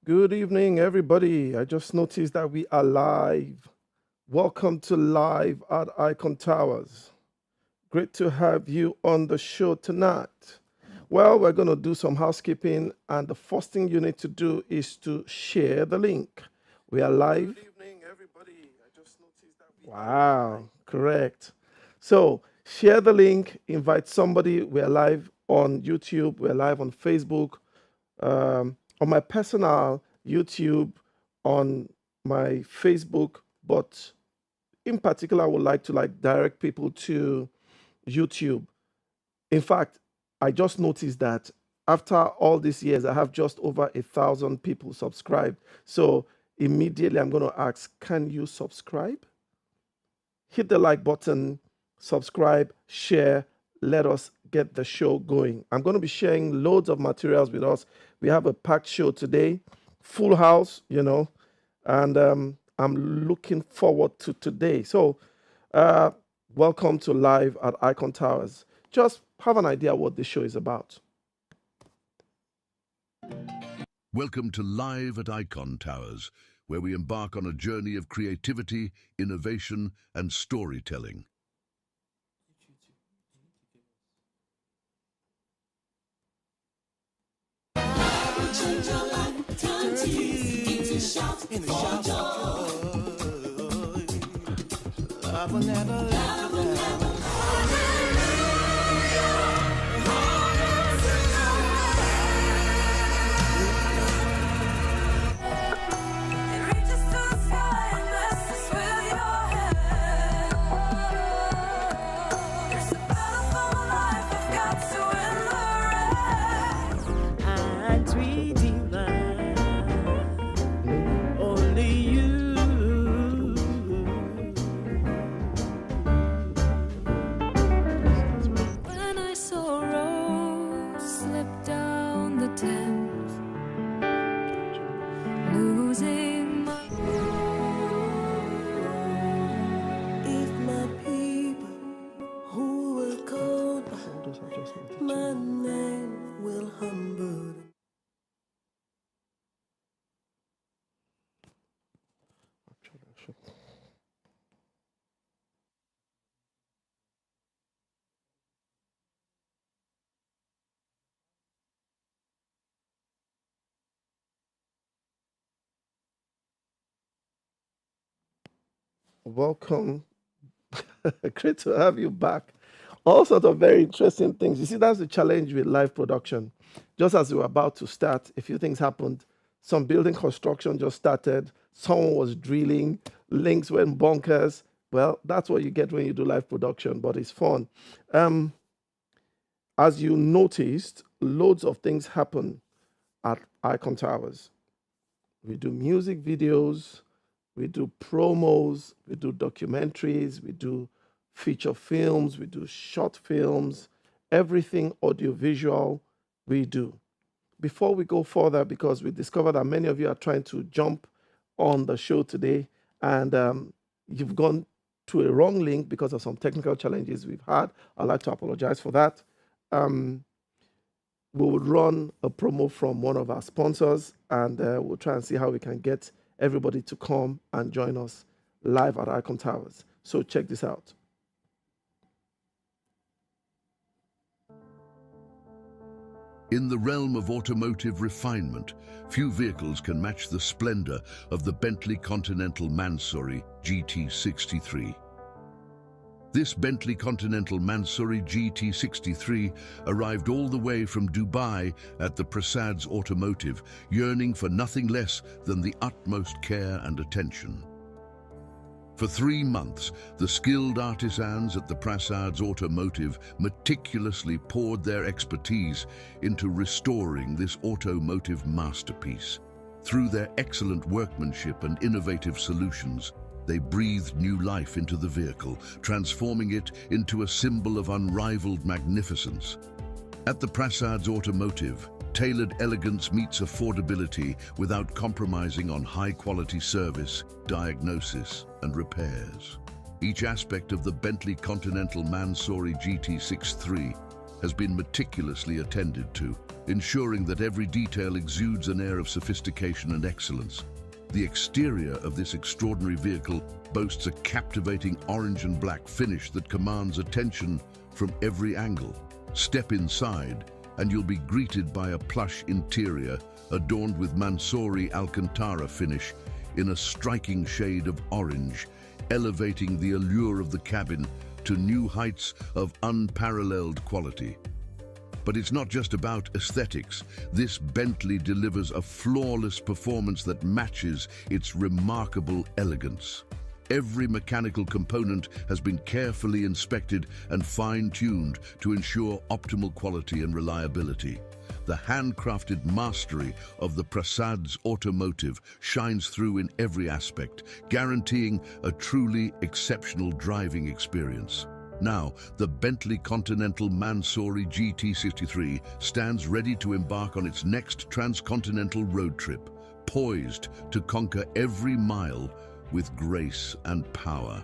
Good evening, everybody. I just noticed that we are live. Welcome to Live at Icon Towers. Great to have you on the show tonight. Well, we're going to do some housekeeping, and the first thing you need to do is to share the link. We are live. Good evening, everybody. I just noticed that we are live. Correct. So, share the link, invite somebody. We are live on YouTube, we're live on Facebook, on my personal YouTube, on my Facebook, but in particular, I would like to direct people to YouTube. In fact, I just noticed that after all these years, I have just over 1,000 people subscribed. So immediately I'm going to ask, can you subscribe? Hit the like button, subscribe, share. Let us get the show going. I'm going to be sharing loads of materials with us. We have a packed show today, full house, and I'm looking forward to today. So, welcome to Live at Icon Towers. Just have an idea what this show is about. Welcome to Live at Icon Towers, where we embark on a journey of creativity, innovation, and storytelling. Change your life, turn tears into shout for joy. Love will never let you down. My name will humble. Welcome. Great to have you back. All sorts of very interesting things. You see, that's the challenge with live production. Just as we were about to start, a few things happened. Some building construction just started. Someone was drilling. Links went bonkers. Well, that's what you get when you do live production, but it's fun. As you noticed, loads of things happen at Icon Towers. We do music videos, we do promos, we do documentaries, we do feature films, we do short films, everything audiovisual we do. Before we go further, because we discovered that many of you are trying to jump on the show today, and you've gone to a wrong link because of some technical challenges we've had. I'd like to apologize for that. We would run a promo from one of our sponsors, and we'll try and see how we can get everybody to come and join us live at Icon Towers. So check this out. In the realm of automotive refinement, few vehicles can match the splendor of the Bentley Continental Mansory GT63. This Bentley Continental Mansory GT63 arrived all the way from Dubai at the Prasad's Automotive, yearning for nothing less than the utmost care and attention. For 3 months, the skilled artisans at the Prasad's Automotive meticulously poured their expertise into restoring this automotive masterpiece. Through their excellent workmanship and innovative solutions, they breathed new life into the vehicle, transforming it into a symbol of unrivaled magnificence. At the Prasad's Automotive, tailored elegance meets affordability without compromising on high-quality service, diagnosis, and repairs. Each aspect of the Bentley Continental Mansory GT63 has been meticulously attended to, ensuring that every detail exudes an air of sophistication and excellence. The exterior of this extraordinary vehicle boasts a captivating orange and black finish that commands attention from every angle. Step inside, and you'll be greeted by a plush interior adorned with Mansory Alcantara finish in a striking shade of orange, elevating the allure of the cabin to new heights of unparalleled quality. But it's not just about aesthetics. This Bentley delivers a flawless performance that matches its remarkable elegance. Every mechanical component has been carefully inspected and fine-tuned to ensure optimal quality and reliability. The handcrafted mastery of the Prasad's automotive shines through in every aspect, guaranteeing a truly exceptional driving experience. Now, the Bentley Continental Mansory GT63 stands ready to embark on its next transcontinental road trip, poised to conquer every mile with grace and power.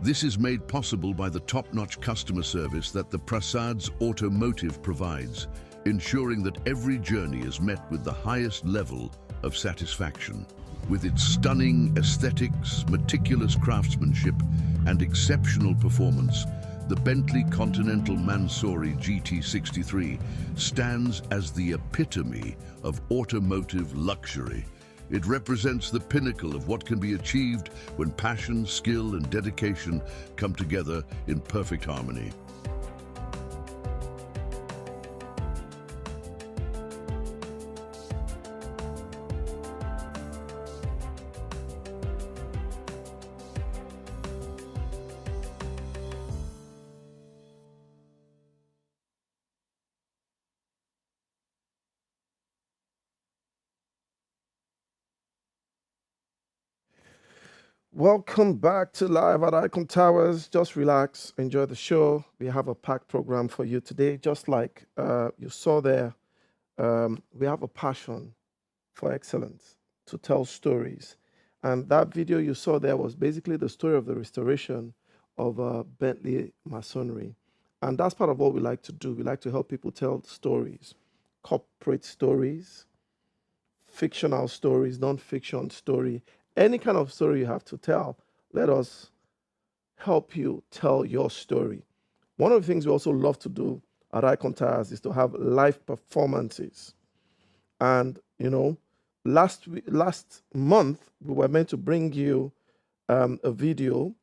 This is made possible by the top-notch customer service that the Prasad's automotive provides, ensuring that every journey is met with the highest level of satisfaction. With its stunning aesthetics, meticulous craftsmanship, and exceptional performance, the Bentley Continental Mansory GT63 stands as the epitome of automotive luxury. It represents the pinnacle of what can be achieved when passion, skill, and dedication come together in perfect harmony. Welcome back to Live at Icontowers. Just relax, enjoy the show. We have a packed program for you today. Just like you saw there, we have a passion for excellence, to tell stories. And that video you saw there was basically the story of the restoration of Bentley Masonry. And that's part of what we like to do. We like to help people tell stories, corporate stories, fictional stories, non-fiction story. Any kind of story you have to tell, let us help you tell your story. One of the things we also love to do at Icontowers is to have live performances. And, you know, last month, we were meant to bring you a video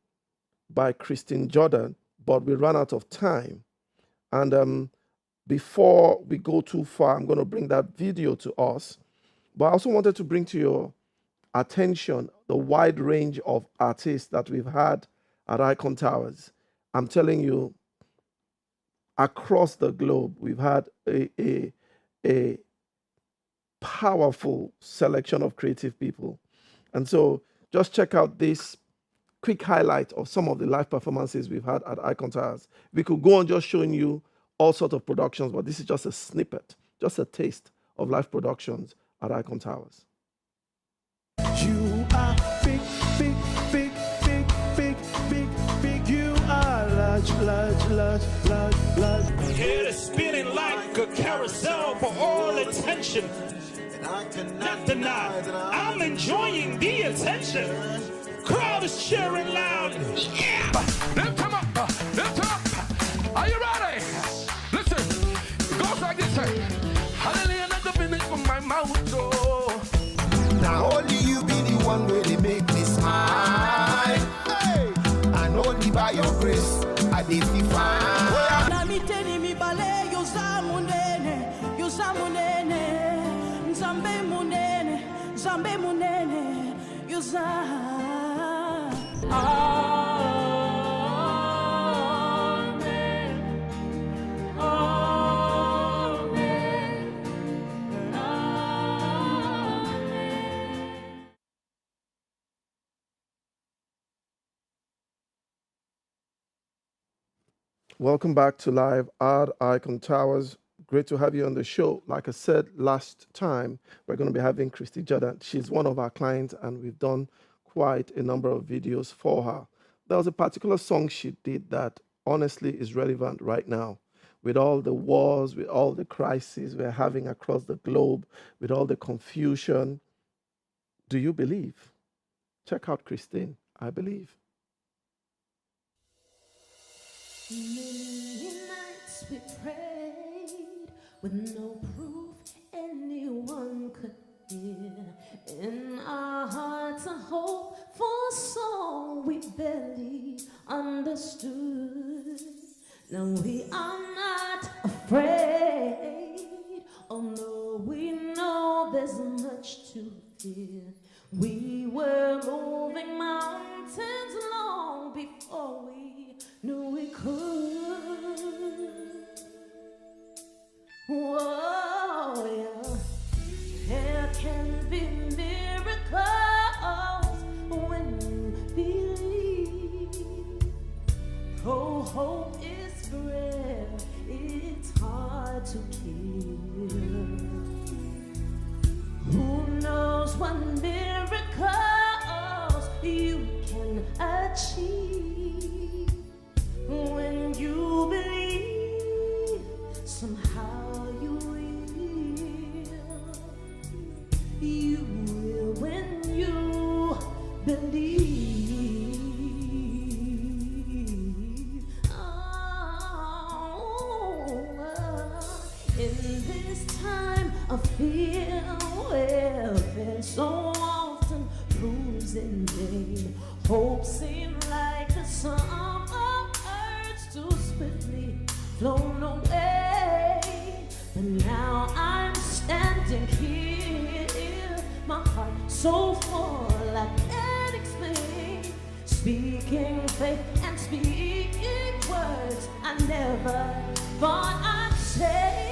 by Christine Jordan, but we ran out of time. And before we go too far, I'm going to bring that video to us. But I also wanted to bring to your attention the wide range of artists that we've had at Icontowers. I'm telling you, across the globe, we've had a powerful selection of creative people. And so just check out this quick highlight of some of the live performances we've had at Icontowers. We could go on just showing you all sorts of productions, but this is just a snippet, just a taste of live productions at Icontowers. You are big, big, big, big, big, big, big. You are large, large, large, large, large. Head is spinning like a carousel for all attention. Not denied, I'm enjoying the attention. Crowd is cheering loud. Yeah! Lift him up, lift him up. Are you ready? Listen, it goes like this. Hallelujah, not the finish from my mouth. Oh. Now only you be the one where they make me smile. Hey. And only by your grace I did feel fine. Na miteni mibale yuza munene Zambe munene yuza Welcome back to Live at Icontowers. Great to have you on the show. Like I said last time, we're going to be having Christy Jordan. She's one of our clients, and we've done quite a number of videos for her. There was a particular song she did that honestly is relevant right now. with all the wars, with all the crises we're having across the globe, with all the confusion, do you believe? Check out Christine. I believe. Many nights we prayed with no proof anyone could hear. In our hearts a hope for a song we barely understood. Now we are not afraid, although we know there's much to fear. We were moving mountains long before we knew we could. Whoa, yeah. There can be miracles when you believe. Oh, hope is rare, it's hard to kill. Who knows what miracles you can achieve when you believe, somehow you will. You will when you believe. In this time of fear, welfare so often proves in vain. Hope seems like the sum of earth too swiftly flown away. But now I'm standing here, my heart so full I can't explain. Speaking faith and speaking words I never thought I'd say.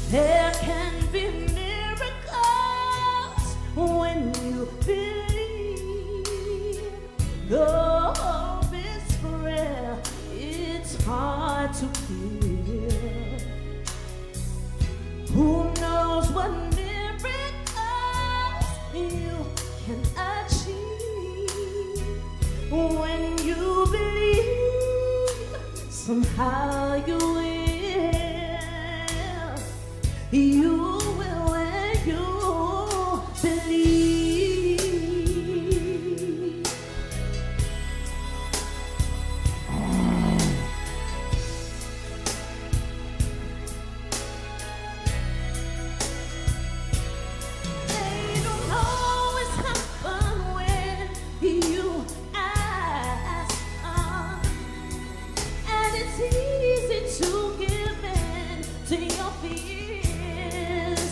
There can be miracles when you believe. The hope is rare, it's hard to hear. Who knows what miracles you can achieve when you believe, somehow you will. You will when you believe. They don't always happen when you ask, and it's easy to give in to your fears.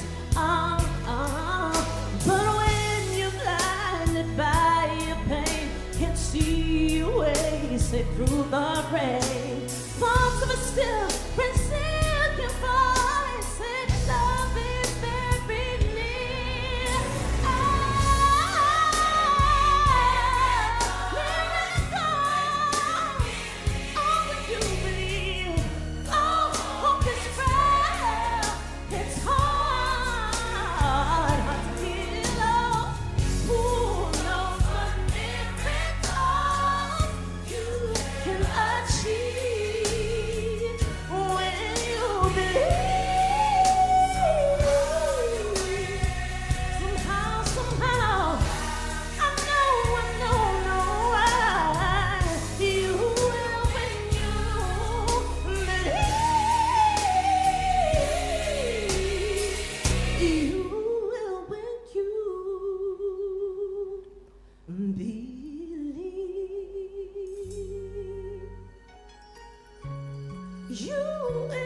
But when you're blinded by your pain, can't see your way, say through the rain. Parts of it still present your voice, say love is very near. Oh, when you believe, oh, hope is frail, it's hard to heal. Who knows what miracles you can achieve when you believe. Somehow, I know why you will when you believe. You will when you believe. You will,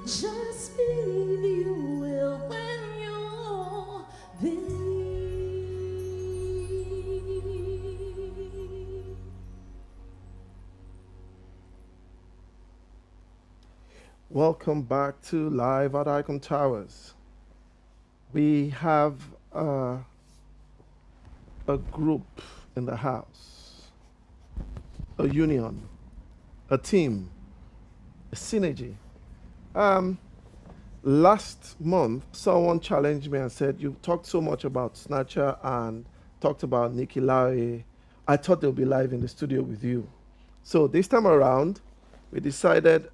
just believe you will when you believe. Welcome back to Live at Icontowers. We have a group in the house, a union, a team, a synergy. last month, someone challenged me and said, you talked so much about Snatcher and talked about Nikki Laue. I thought they'll be live in the studio with you. So this time around, we decided,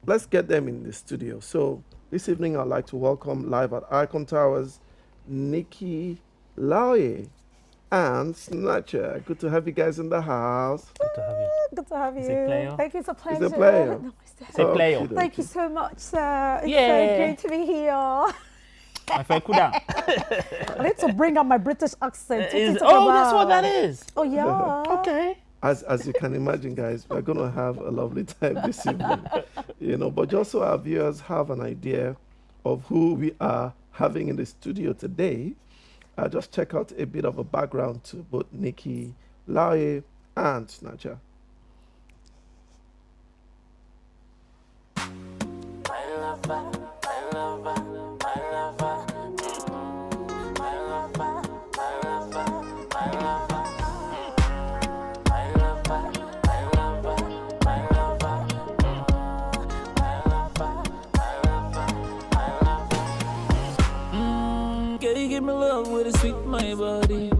let's get them in the studio. So this evening, I'd like to welcome live at Icontowers, Nikki Laue and Snatcher. Good to have you guys in the house. Good to have you. Good to have you. Is it player? Thank you. It's a pleasure. Is it player? Say player. Okey-dokey. Thank you so much, sir. It's Yeah. so great to be here. My friend Kuda. I need to bring up my British accent. Oh, that's what that is. Oh, yeah. Okay. As you can imagine, guys, we're going to have a lovely time this evening, but just so our viewers have an idea of who we are having in the studio today, just check out a bit of a background to both Nikki Laue and Snatcher. Can you give me love with a sweet my body?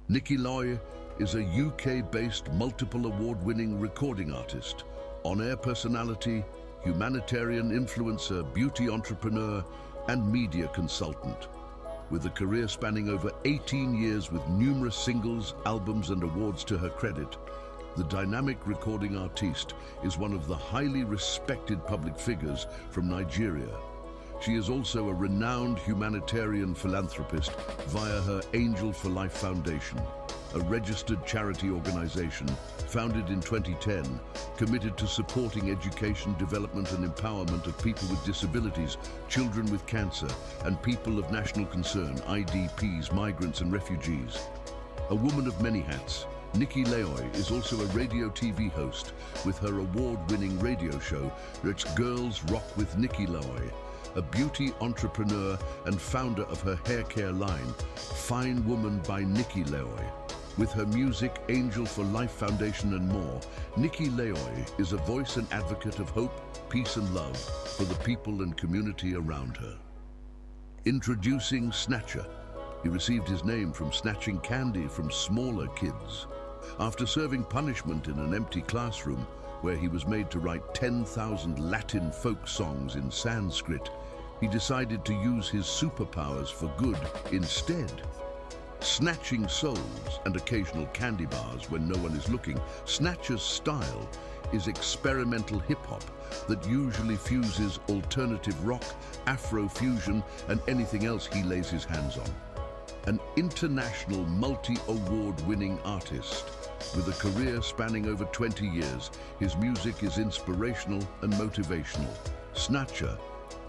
Nikki Laue is a UK-based multiple award-winning recording artist, on-air personality, humanitarian influencer, beauty entrepreneur, and media consultant. With a career spanning over 18 years with numerous singles, albums, and awards to her credit, the dynamic recording artiste is one of the highly respected public figures from Nigeria. She is also a renowned humanitarian philanthropist via her Angel for Life Foundation, a registered charity organization founded in 2010, committed to supporting education, development and empowerment of people with disabilities, children with cancer, and people of national concern, IDPs, migrants and refugees. A woman of many hats, Nikki Laue is also a radio TV host with her award-winning radio show, Let's Girls Rock with Nikki Laue, a beauty entrepreneur and founder of her hair care line, Fine Woman by Nikki Laue. With her music, Angel for Life Foundation and more, Nikki Laue is a voice and advocate of hope, peace and love for the people and community around her. Introducing Snatcher. He received his name from snatching candy from smaller kids. After serving punishment in an empty classroom, where he was made to write 10,000 Latin folk songs in Sanskrit, he decided to use his superpowers for good instead. Snatching souls and occasional candy bars when no one is looking, Snatcher's style is experimental hip-hop that usually fuses alternative rock, Afro-fusion, and anything else he lays his hands on. An international multi-award-winning artist. With a career spanning over 20 years, his music is inspirational and motivational. Snatcher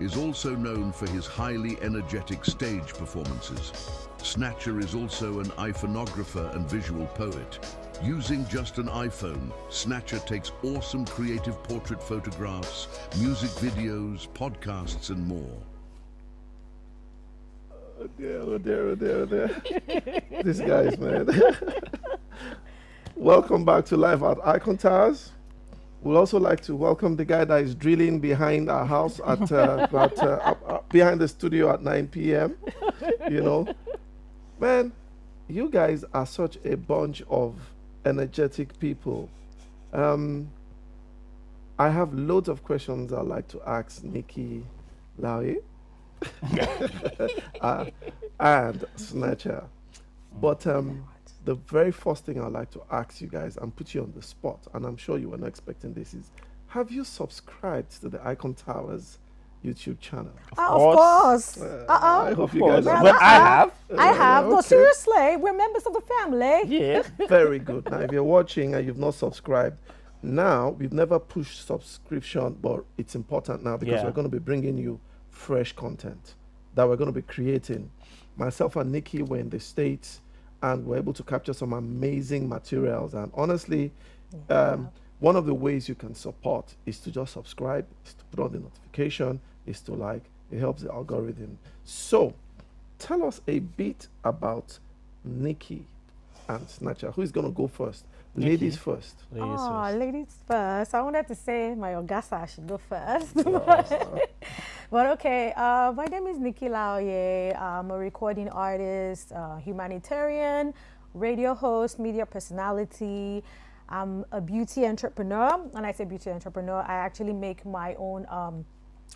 is also known for his highly energetic stage performances. Snatcher is also an iPhonographer and visual poet. Using just an iPhone, Snatcher takes awesome creative portrait photographs, music videos, podcasts, and more. Oh dear. These guys, man. Welcome back to Live at Icontowers. We'd also like to welcome the guy that is drilling behind our house at behind the studio at 9 p.m. Man, you guys are such a bunch of energetic people. I have loads of questions I'd like to ask Nikki Laue and Snatcher. But the very first thing I'd like to ask you guys and put you on the spot, and I'm sure you were not expecting this, is have you subscribed to the Icontowers YouTube channel? Of course. I hope you guys are. Well, I have. I have. No, okay. seriously. We're members of the family. Yeah. Very good. Now, if you're watching and you've not subscribed, now we've never pushed subscription, but it's important now because Yeah. we're going to be bringing you fresh content that we're going to be creating. Myself and Nikki were in the States and we're able to capture some amazing materials. And honestly, one of the ways you can support is to just subscribe, is to put on the notification, is to like. It helps the algorithm. So, tell us a bit about Nikki and Snatcher. Who is going to go first? Nikki. Ladies first. Ladies first. I wanted to say my Ogasa should go first. But okay, my name is Nikki Laoye. I'm a recording artist, humanitarian, radio host, media personality. I'm a beauty entrepreneur. When I say beauty entrepreneur, I actually make my own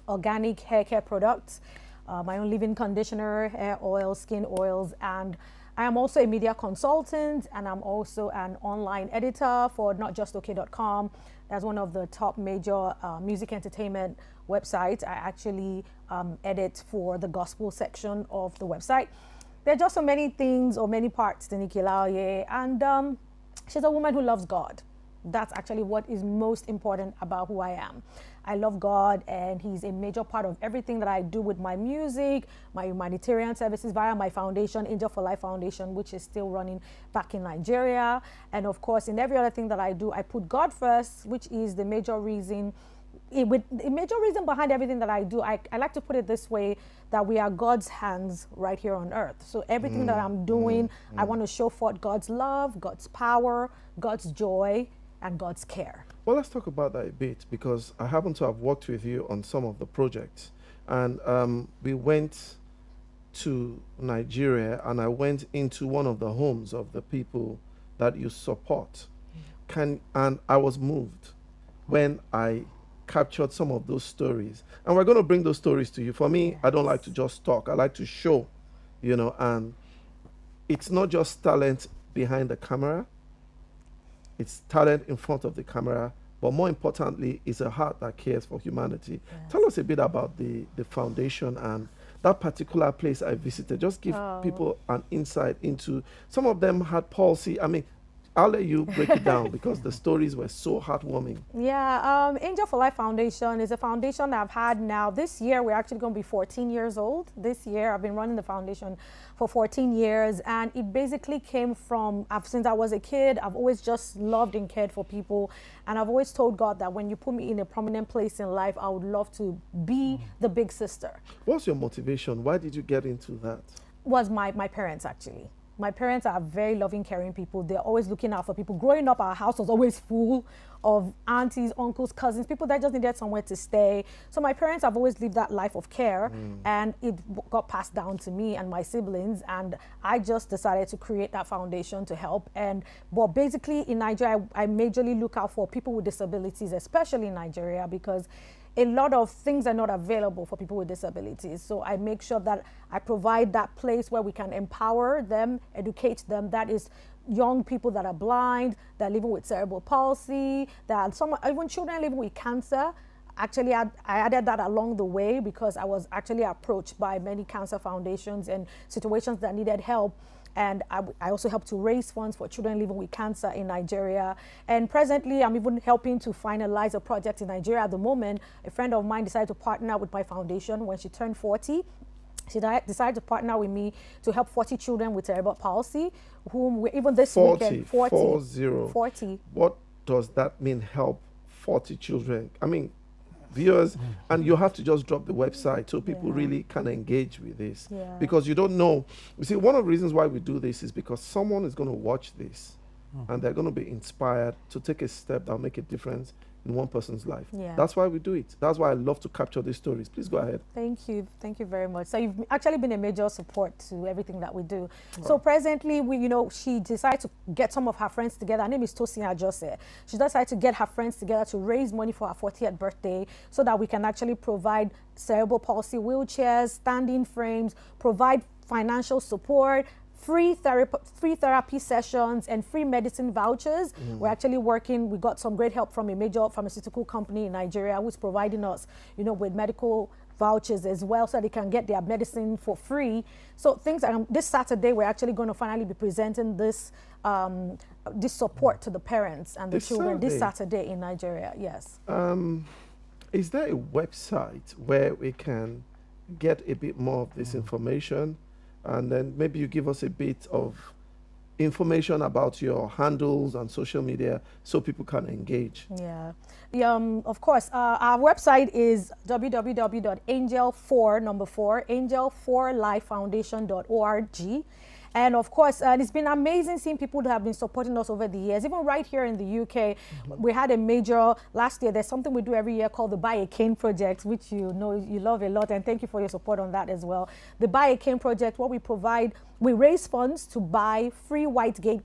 organic hair care products, my own leave-in conditioner, hair oil, skin oils, and I am also a media consultant, and I'm also an online editor for notjustok.com. That's one of the top major music entertainment websites. I actually edit for the gospel section of the website. There are just so many things or many parts to Nikki Laoye, and she's a woman who loves God. That's actually what is most important about who I am. I love God, and He's a major part of everything that I do with my music, my humanitarian services via my foundation, Angel for Life Foundation, which is still running back in Nigeria. And of course, in every other thing that I do, I put God first, which is the major reason. The major reason behind everything that I do, I like to put it this way, that we are God's hands right here on earth. So everything that I'm doing, I want to show forth God's love, God's power, God's joy, and God's care. Well, let's talk about that a bit, because I happen to have worked with you on some of the projects. And we went to Nigeria, and I went into one of the homes of the people that you support. And I was moved when I captured some of those stories. And we're going to bring those stories to you. For me, I don't like to just talk. I like to show, and it's not just talent behind the camera. It's talent in front of the camera, but more importantly, it's a heart that cares for humanity. Yes. Tell us a bit about the foundation and that particular place I visited. Just give people an insight into, some of them had palsy. I mean, I'll let you break it down because the stories were so heartwarming. Yeah, Angel for Life Foundation is a foundation that I've had now. This year, we're actually going to be 14 years old. This year, I've been running the foundation for 14 years, and it basically came from, since I was a kid, I've always just loved and cared for people, and I've always told God that when you put me in a prominent place in life, I would love to be the big sister. What's your motivation? Why did you get into that? Was my parents, actually. My parents are very loving, caring people. They're always looking out for people. Growing up, our house was always full of aunties, uncles, cousins, people that just needed somewhere to stay. So my parents have always lived that life of care, and it got passed down to me and my siblings, and I just decided to create that foundation to help. But basically in Nigeria, I majorly look out for people with disabilities, especially in Nigeria, because a lot of things are not available for people with disabilities. So I make sure that I provide that place where we can empower them, educate them. That is young people that are blind, that are living with cerebral palsy, that are even children living with cancer. Actually, I added that along the way because I was actually approached by many cancer foundations and situations that needed help. And I also help to raise funds for children living with cancer in Nigeria. And presently, I'm even helping to finalize a project in Nigeria at the moment. A friend of mine decided to partner with my foundation when she turned 40. She decided to partner with me to help 40 children with cerebral palsy, whom we, even this weekend, 40. What does that mean, help 40 children? I mean, viewers, and you have to just drop the website so people really can engage with this, because you don't know. You see, one of the reasons why we do this is because someone is going to watch this and they're going to be inspired to take a step that will make a difference in one person's life. That's why we do it. That's why I love to capture these stories. Please go ahead. Thank you very much. So you've actually been a major support to everything that we do. So presently, she decided to get some of her friends together. Her name is Tosin Ajose. She decided to get her friends together to raise money for her 40th birthday so that we can actually provide cerebral palsy wheelchairs, standing frames, provide financial support, free therapy sessions, and free medicine vouchers. We're actually working, we got some great help from a major pharmaceutical company in Nigeria who's providing us, with medical vouchers as well, so they can get their medicine for free. So things this Saturday, we're actually going to finally be presenting this this support to the parents and the children this Saturday in Nigeria. Yes. Is there a website where we can get a bit more of this information? And then maybe you give us a bit of information about your handles and social media so people can engage. Yeah. Of course, our website is www.angel4lifefoundation.org. And of course, it's been amazing seeing people who have been supporting us over the years. Even right here in the UK, we had a major, last year, there's something we do every year called the Buy a Cane Project, which you know you love a lot, and thank you for your support on that as well. The Buy a Cane Project, what we provide, we raise funds to buy free white guide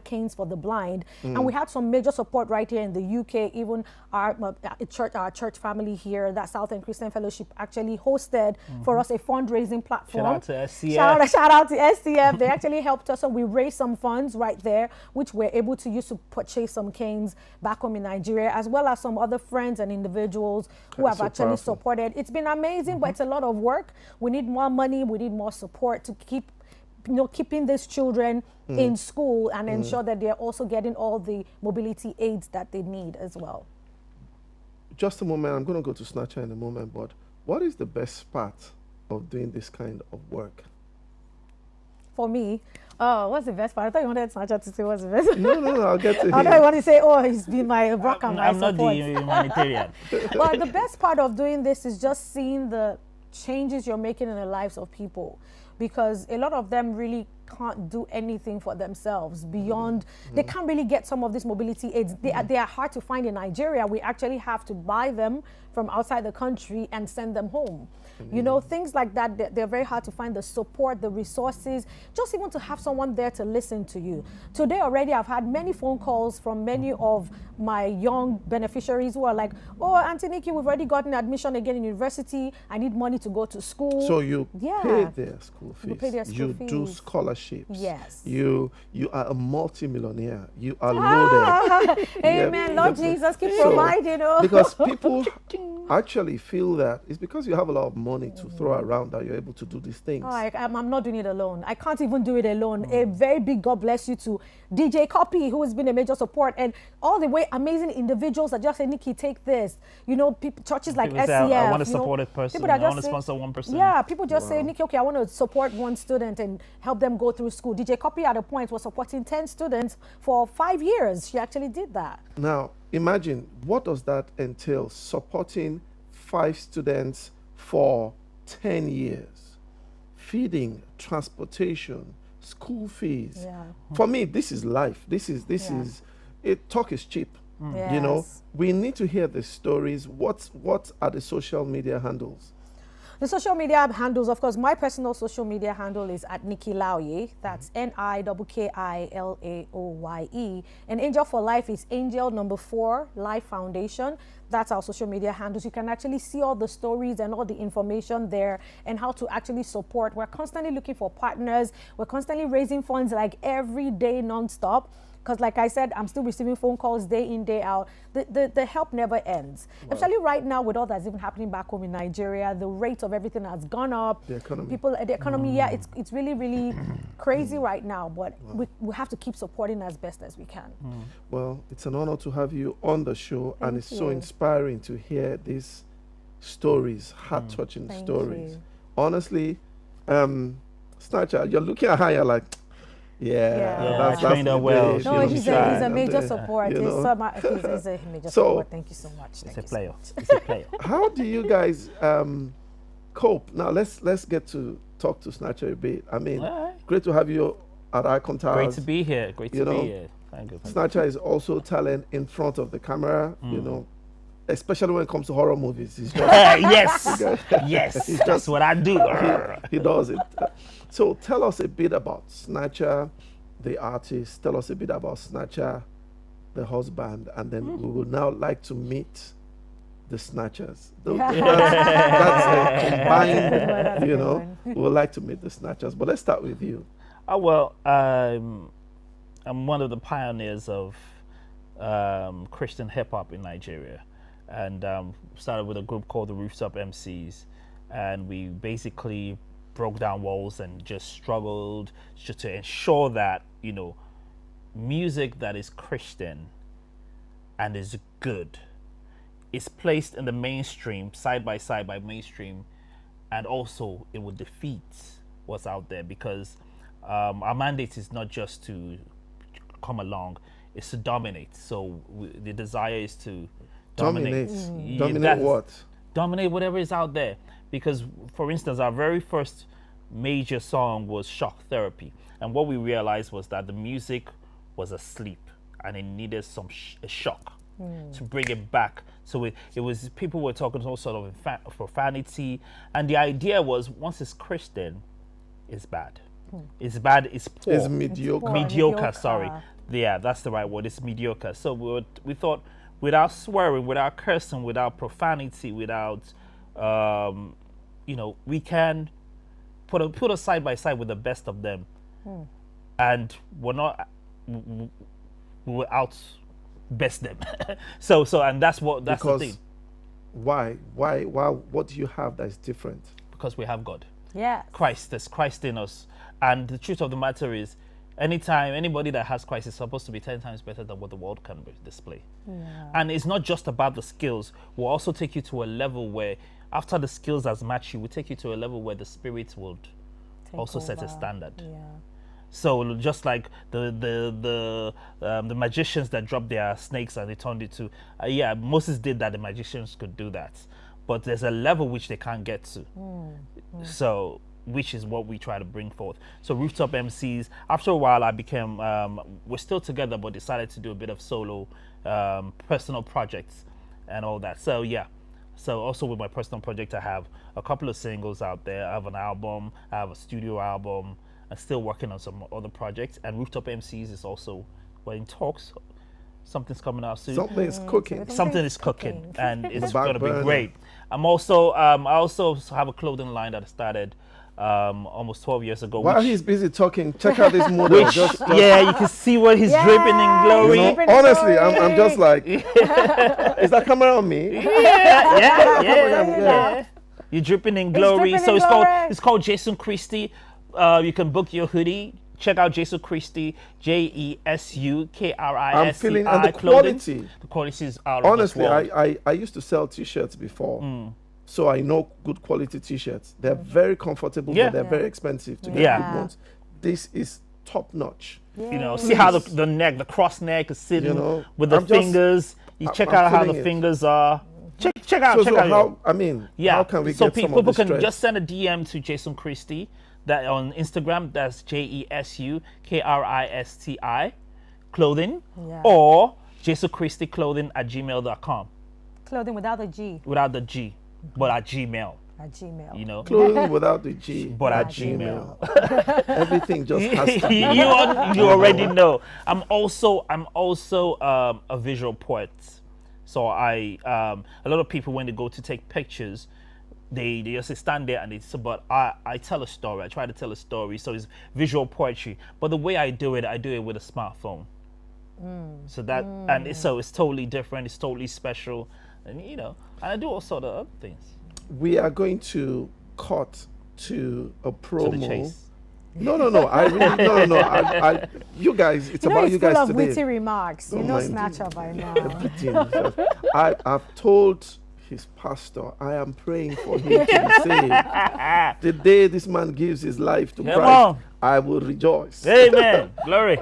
canes for the blind, and we had some major support right here in the UK. Even our church family here, that Southend Christian Fellowship, actually hosted for us a fundraising platform. Shout out to SCF. Shout out to SCF. They actually helped us, so we raised some funds right there, which we're able to use to purchase some canes back home in Nigeria, as well as some other friends and individuals who have so actually powerful. supported. It's been amazing, but it's a lot of work. We need more money. We need more support to keep, keeping these children in school and ensure that they're also getting all the mobility aids that they need as well. Just a moment, I'm going to go to Snatcher in a moment, but what is the best part of doing this kind of work? For me, what's the best part? I thought you wanted Snatcher to say what's the best. No, I'll get to I thought you him. want to say, oh, he's been my rock and my I'm not the support. humanitarian. But the best part of doing this is just seeing the changes you're making in the lives of people, because a lot of them really can't do anything for themselves beyond, they can't really get some of these mobility aids. They are hard to find in Nigeria. We actually have to buy them from outside the country and send them home. You know, things like that, they're very hard to find, the support, the resources, just even to have someone there to listen to you. Today already, I've had many phone calls from many of my young beneficiaries who are like, oh, Auntie Nikki, we've already gotten admission again in university. I need money to go to school. So you Yeah. pay their school fees. We pay their school you do fees. scholarships. Yes. You are a multimillionaire. You are loaded. Amen. Lord Jesus, keep providing. Oh. Because people actually feel that it's because you have a lot of money to throw around that you're able to do these things. Oh, I'm not doing it alone. I can't even do it alone. A very big God bless you to DJ Copy, who has been a major support, and all the way amazing individuals that just say, Nikki, take this. You know, churches like People SCF. say, I want to you know, support a person. people that I want to just say- sponsor one person. Yeah, people just say, Nikki, okay, I want to support one student and help them go through school. DJ Copy at a point was supporting 10 students for 5 years. She actually did that. Now, imagine, what does that entail? Supporting 5 students for 10 years, feeding, transportation, school fees. Yeah. For me, this is life. This is talk is cheap. You know, Yes. we need to hear the stories. What are the social media handles? The social media handles, of course, my personal social media handle is at Nikki Laoye. That's NIKKILAOYE. And Angel for Life is Angel4 Life Foundation. That's our social media handles. You can actually see all the stories and all the information there and how to actually support. We're constantly looking for partners. We're constantly raising funds like every day nonstop. Because like I said, I'm still receiving phone calls day in, day out. The help never ends. Wow. Especially right now with all that's even happening back home in Nigeria, the rate of everything has gone up. The economy. The economy, yeah, it's really, really crazy right now. But we have to keep supporting as best as we can. Well, it's an honor to have you on the show, and it's so you. inspiring to hear these stories, heart-touching Thank stories. you. Honestly, Snatcher, you're looking at her, you're like, I trained her well. babe, She No, was he's trying. a major support. you He's know. he's a major So- support. Thank you so much. It's Thank a you so player. much. It's a player. How do you guys cope? Now let's get to talk to Snatcher a bit. I mean, All right. great to have you at Icontowers. Great to be here. Great You to know, be here. Thank you. Thank you. Snatcher is also talent in front of the camera, you know, especially when it comes to horror movies. He's just, Yes. Yes. That's what I do. he does it. So tell us a bit about Snatcher, the artist. Tell us a bit about Snatcher, the husband, and then we would now like to meet the Snatchers. That's a combined, you know. We would like to meet the Snatchers, but let's start with you. Oh, well, I'm one of the pioneers of Christian hip hop in Nigeria, and started with a group called the Rooftop MCs, and we basically broke down walls and just struggled just to ensure that, you know, music that is Christian and is good is placed in the mainstream, side by side by mainstream, and also it would defeat what's out there, because our mandate is not just to come along, it's to dominate. So the desire is to dominate. Dominate what? Dominate whatever is out there. Because, for instance, our very first major song was Shock Therapy. And what we realized was that the music was asleep and it needed a shock to bring it back. So it was, people were talking all sort of profanity. And the idea was, once it's Christian, it's bad. It's bad, it's poor. It's mediocre. Mediocre, sorry. Yeah, that's the right word. It's mediocre. So we thought, without swearing, without cursing, without profanity, without, we can put us side by side with the best of them. And we will out best them. so and that's the thing. Why what do you have that is different? Because we have God. Yeah. There's Christ in us. And the truth of the matter is, anytime anybody that has Christ is supposed to be 10 times better than what the world can display. And it's not just about the skills. We'll also take you to a level where, after the skills has matched you, we'll take you to a level where the spirit would also set a standard. So just like the magicians that dropped their snakes and they turned it to, Moses did that. The magicians could do that, but there's a level which they can't get to. So, which is what we try to bring forth. So Rooftop MCs, after a while I became, we're still together, but decided to do a bit of solo personal projects and all that. So yeah, so also with my personal project, I have a couple of singles out there. I have an album, I have a studio album. I'm still working on some other projects, and Rooftop MCs is also in talks. Something's coming out soon. Something is cooking. Something is cooking, and it's going to be great. I also have a clothing line that I started almost 12 years ago. While he's busy talking, check out this model. Yeah, you can see what he's dripping in glory. Honestly, I'm just like, is that camera on me? Yeah. You're dripping in glory. So it's called Jason Christie. You can book your hoodie. Check out Jason Christie, JESUKRISTI. I'm feeling, and the quality. The quality is out honestly, of this world. I used to sell t-shirts before. So I know good quality t-shirts. They're very comfortable, but they're very expensive to get good ones. This is top notch. See how the neck, the cross neck is sitting with the fingers. Check out how the fingers are. Check out. How can we get people some of this can stress? just send a DM to Jason Christie. That on Instagram, that's JESUKRISTI clothing, or JasonChristieClothing@gmail.com. Clothing without the G. Without the G, but at Gmail. At Gmail. Clothing without the G, but at Gmail. Everything just has to be. You already know. I'm also a visual poet. So a lot of people, when they go to take pictures, they just stand there and but I tell a story. I try to tell a story. So it's visual poetry. But the way I do it with a smartphone. So that it's totally different. It's totally special, and and I do all sort of other things. We are going to cut to a promo. To the chase. No. I really no. You guys, it's about you guys full of today. witty remarks. Don't know mind Snatcher by now. I've told his pastor, I am praying for him to be saved. The day this man gives his life to Christ, I will rejoice. Amen. Glory.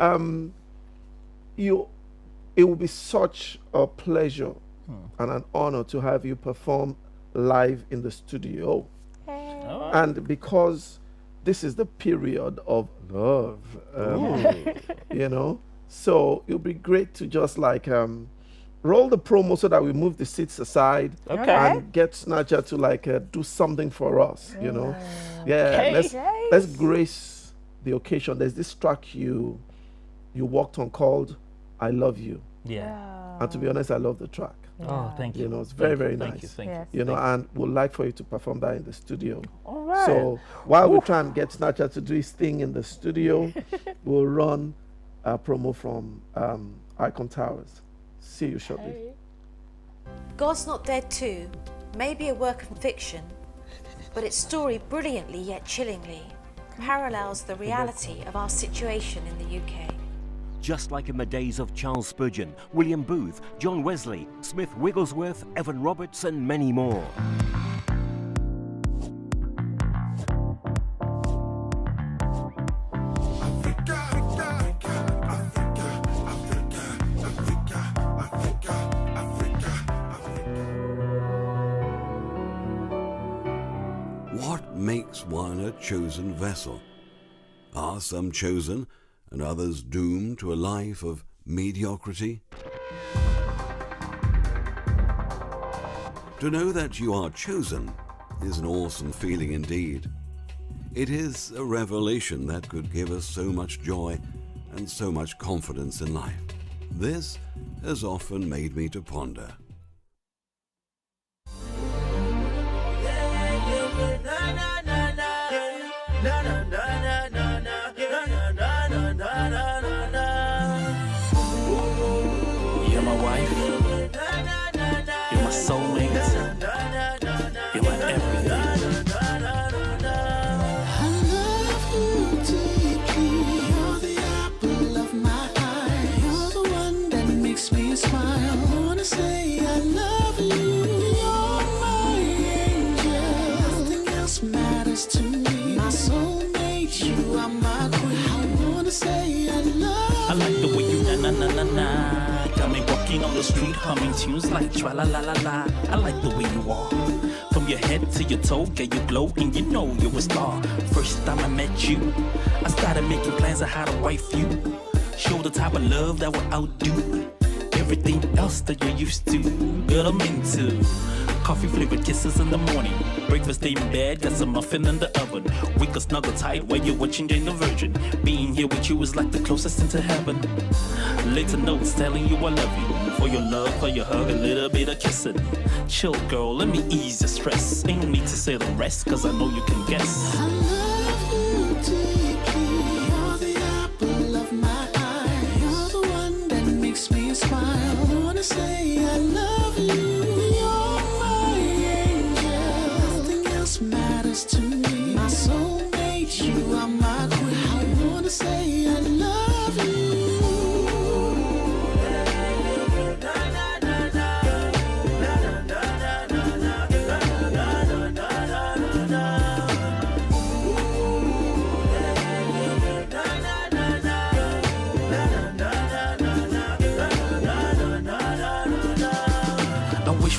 It will be such a pleasure and an honor to have you perform live in the studio. And because this is the period of love, so it'll be great to just roll the promo so that we move the seats aside and get Snatcher to do something for us, let's grace the occasion. There's this track you worked on called I Love You. And to be honest, I love the track. Oh, thank you. It's very, very nice. Thank you. And we'd like for you to perform that in the studio. All right. So while we try and get Snatcher to do his thing in the studio, we'll run a promo from Icontowers. See you shortly. God's Not Dead 2 may be a work of fiction, but its story brilliantly yet chillingly parallels the reality of our situation in the UK. Just like in the days of Charles Spurgeon, William Booth, John Wesley, Smith Wigglesworth, Evan Roberts and many more. What makes one a chosen vessel? Are some chosen and others doomed to a life of mediocrity? To know that you are chosen is an awesome feeling indeed. It is a revelation that could give us so much joy and so much confidence in life. This has often made me to ponder. You're my wife. You're my soulmate. You're my everything. I love you deeply. You're the apple of my eye. You're the one that makes me smile. I wanna say I love you. You're my angel. Nothing else matters to me. My soulmate, you are my queen. I wanna say I love I like the way you na. Got me walking on the street humming tunes like tra la la la la. I like the way you are. From your head to your toe, get you glow and you know you're a star. First time I met you, I started making plans of how to wife you. Show the type of love that will outdo everything else that you're used to. Girl, I'm into coffee flavored kisses in the morning. Breakfast in bed, got some muffin in the oven. We could snuggle tight while you're watching Jane the Virgin. Being here with you is like the closest into heaven. Later notes telling you I love you. For your love, for your hug, a little bit of kissing. Chill, girl, let me ease your stress. Ain't need to say the rest, cause I know you can guess. I love you deeply. You're the apple of my eye. You're the one that makes me smile. I wanna say I love you. You're my angel. Nothing else matters to me. My soulmate, you are my queen. I wanna say I love you.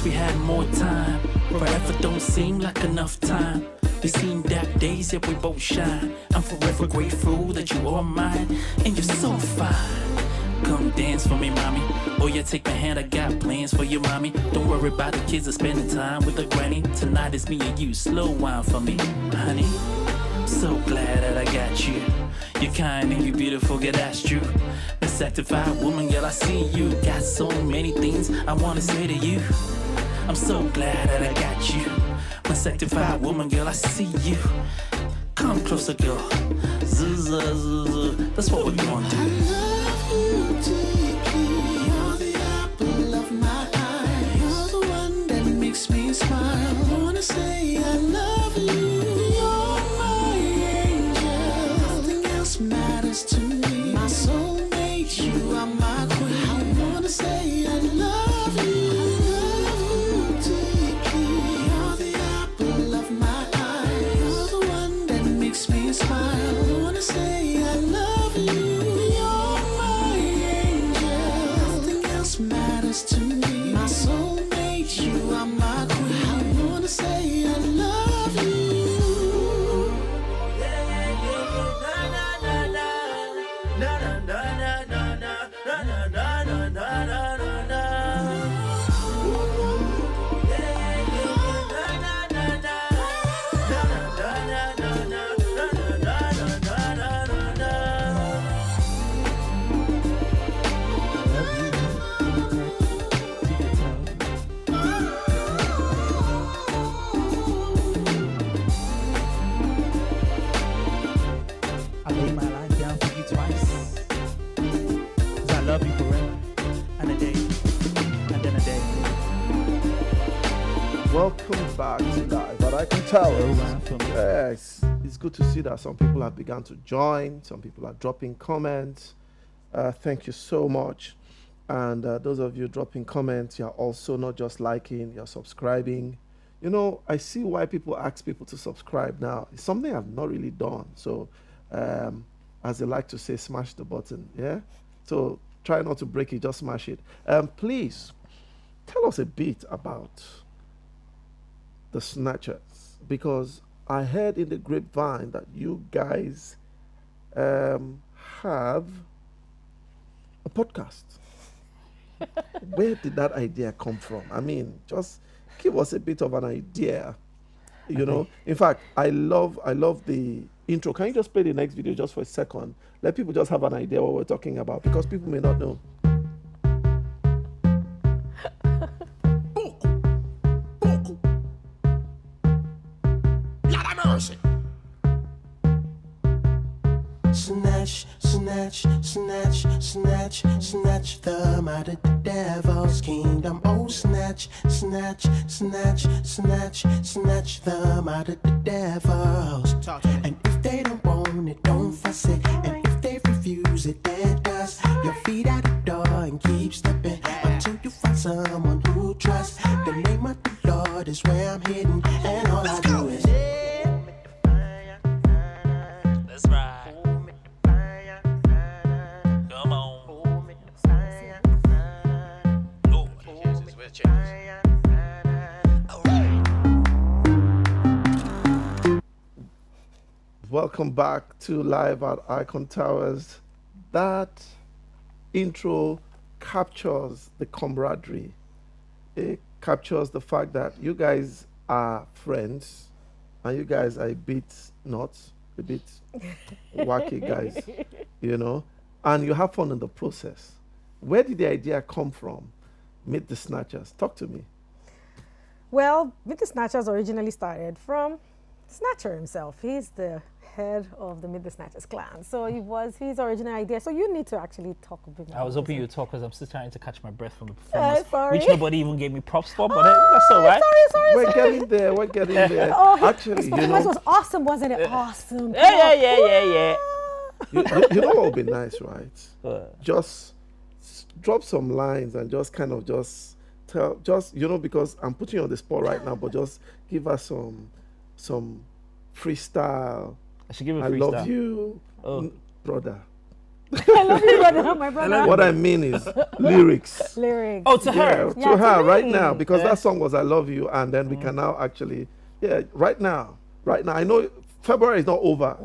We had more time, forever don't seem like enough time. They seem dark days, yet we both shine. I'm forever grateful that you are mine, and you're so fine. Come dance for me, mommy. Oh yeah, take my hand, I got plans for you, mommy. Don't worry about the kids, I'm spending time with the granny. Tonight it's me and you, slow wine for me, honey. So glad that I got you. You're kind and you're beautiful, girl, that's true. A sanctified woman, girl, I see you. Got so many things I wanna say to you. I'm so glad that I got you. My sanctified woman, girl, I see you. Come closer, girl. That's what we're gonna do. I love you deeply. You're the apple of my eye. You're the one that makes me smile. I wanna say I love you. You're my angel. Nothing else matters to me. My soulmate, you are my queen. I wanna say I love you. Smile, I wanna say I love you. You're my angel. Nothing else matters to me. My soulmate, you are my queen. I wanna say I love you. Love you forever, and a day, and then a day. Welcome back to Live at Icontowers. Yes, it's good to see that some people have begun to join. Some people are dropping comments. Thank you so much. And those of you dropping comments, you're also not just liking, you're subscribing. You know, I see why people ask people to subscribe now. It's something I've not really done. So, as they like to say, smash the button. Yeah. So try not to break it, just smash it. Please tell us a bit about the Snatchers, because I heard in the grapevine that you guys have a podcast. Where did that idea come from? I mean, just give us a bit of an idea. You know, in fact, I love the intro. Can you just play the next video just for a second? Let people just have an idea what we're talking about, because people may not know. Snatch, snatch, snatch, snatch, snatch them out of the devil's kingdom. Oh, snatch, snatch, snatch, snatch, snatch them out of the devil's. And if they don't want it, don't fuss it. And if they refuse it, then dust your feet out the door and keep stepping until you find someone who trusts. The name of the Lord is where I'm hidden, and all I do is. That's right. Come on. Lord, Jesus, where's changes? Welcome back to Live at Icontowers. That intro captures the camaraderie. It captures the fact that you guys are friends, and you guys are a bit nuts, a bit wacky guys, you know, and you have fun in the process. Where did the idea come from? Meet the Snatchers. Talk to me. Well, Meet the Snatchers originally started from Snatcher himself. He's the head of the Meet the Snatchers clan. So it was his original idea. So you need to actually talk a bit more. I was hoping you'd talk because I'm still trying to catch my breath from the performance, sorry. which nobody even gave me props for, but that's all right. Sorry. We're getting there. We're getting there. Oh, Actually, this you performance know, was awesome, wasn't it? Awesome. Yeah. you know what would be nice, right? Just drop some lines and just kind of just tell, just, you know, because I'm putting you on the spot right now, but just give us some freestyle. I should give a I freestyle. love you, brother. I love you, brother, my brother. What I mean is lyrics. Lyrics. Oh, to her. Yeah, to her right me. now, because that song was I Love You, and then we can now actually, right now. I know February is not over,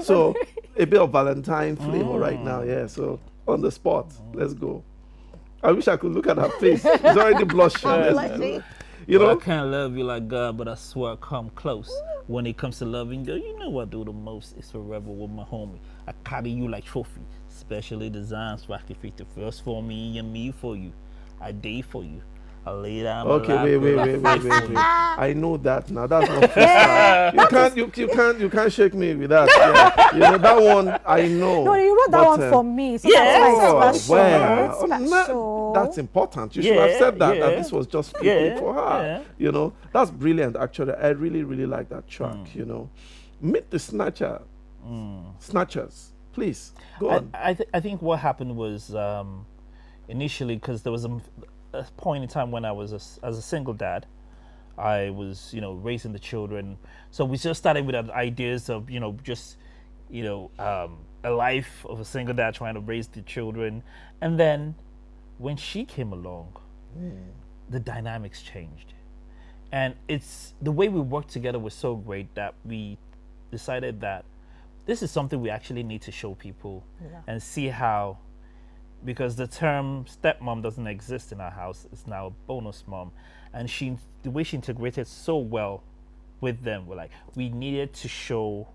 so a bit of Valentine flavor right now, so on the spot, let's go. I wish I could look at her face. She's already blushing. You know? I can't love you like God, but I swear I come close. When it comes to loving, girl, you know I do the most. It's forever with my homie. I carry you like trophy, specially designed so I can fit the first for me and me for you. I day for you. I lay down. Okay, wait. I know that now. That's not freestyle. You can't shake me with that. Yeah. You know that one. I know. No, you wrote that one for me. So that's that's important. You should have said that this was just speaking for her. You know, that's brilliant. Actually, I really like that track. You know, Meet the Snatchers. Please go on. I think what happened was initially because there was a point in time when I was as a single dad. I was, raising the children. So we just started with ideas of, a life of a single dad trying to raise the children. And then when she came along, the dynamics changed. And the way we worked together was so great that we decided that this is something we actually need to show people and see how. Because the term stepmom doesn't exist in our house. It's now a bonus mom. And the way she integrated so well with them, we needed to show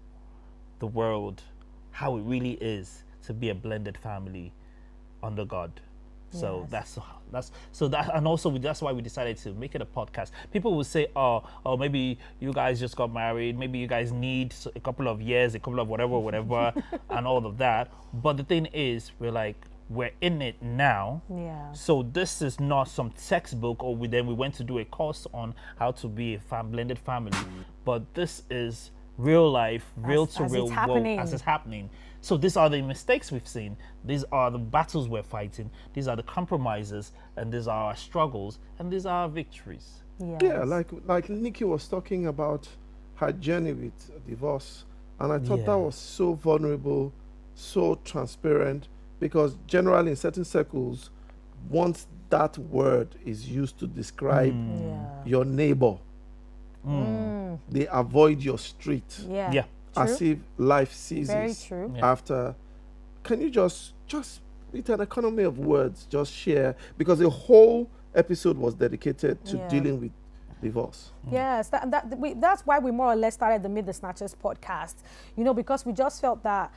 the world how it really is to be a blended family under God. So that's why we decided to make it a podcast. People will say, oh, maybe you guys just got married. Maybe you guys need a couple of years, a couple of whatever, and all of that. But the thing is, we're in it now. Yeah. So this is not some textbook or we went to do a course on how to be a blended family. But this is real life, real to real world as it's happening. So these are the mistakes we've seen. These are the battles we're fighting. These are the compromises, and these are our struggles, and these are our victories. Yes. Yeah, like Nikki was talking about her journey with divorce, and I thought that was so vulnerable, so transparent. Because generally in certain circles, once that word is used to describe your neighbor, they avoid your street. Yeah. As True. if life ceases. Very true. Yeah. After, can you just with an economy of words, just share, because the whole episode was dedicated to Yeah. dealing with divorce. Yes, that's why we more or less started the Meet the Snatchers podcast, because we just felt that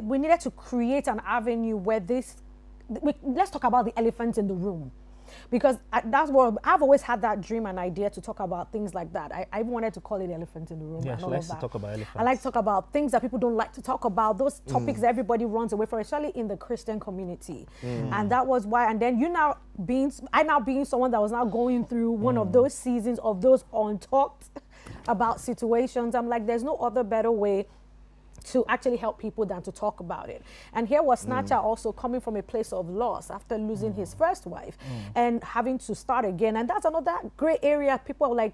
we needed to create an avenue where let's talk about the elephant in the room. Because that's what I've always had, that dream and idea to talk about things like that. I wanted to call it elephant in the room. Yeah, and she all likes of to that. talk about elephants. I like to talk about things that people don't like to talk about, those topics that everybody runs away from, especially in the Christian community. And that was why. And then I now being someone that was now going through one of those seasons of those untalked about situations, I'm like, there's no other better way to actually help people than to talk about it. And here was Snatcher also coming from a place of loss after losing his first wife and having to start again. And that's another gray area. People are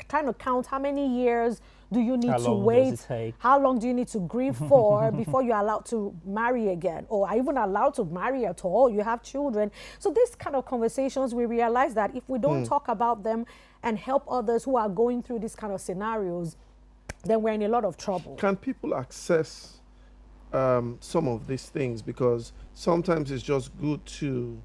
trying to count how many years do you need to wait? How long do you need to grieve for before you're allowed to marry again? Or are you even allowed to marry at all? You have children. So these kind of conversations, we realize that if we don't talk about them and help others who are going through these kind of scenarios, then we're in a lot of trouble. Can people access some of these things? Because sometimes it's just good to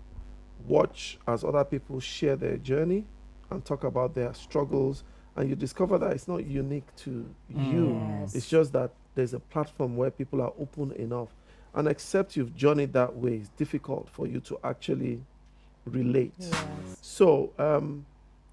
watch as other people share their journey and talk about their struggles, and you discover that it's not unique to you. Yes. It's just that there's a platform where people are open enough. And except you've journeyed that way, it's difficult for you to actually relate. Yes. So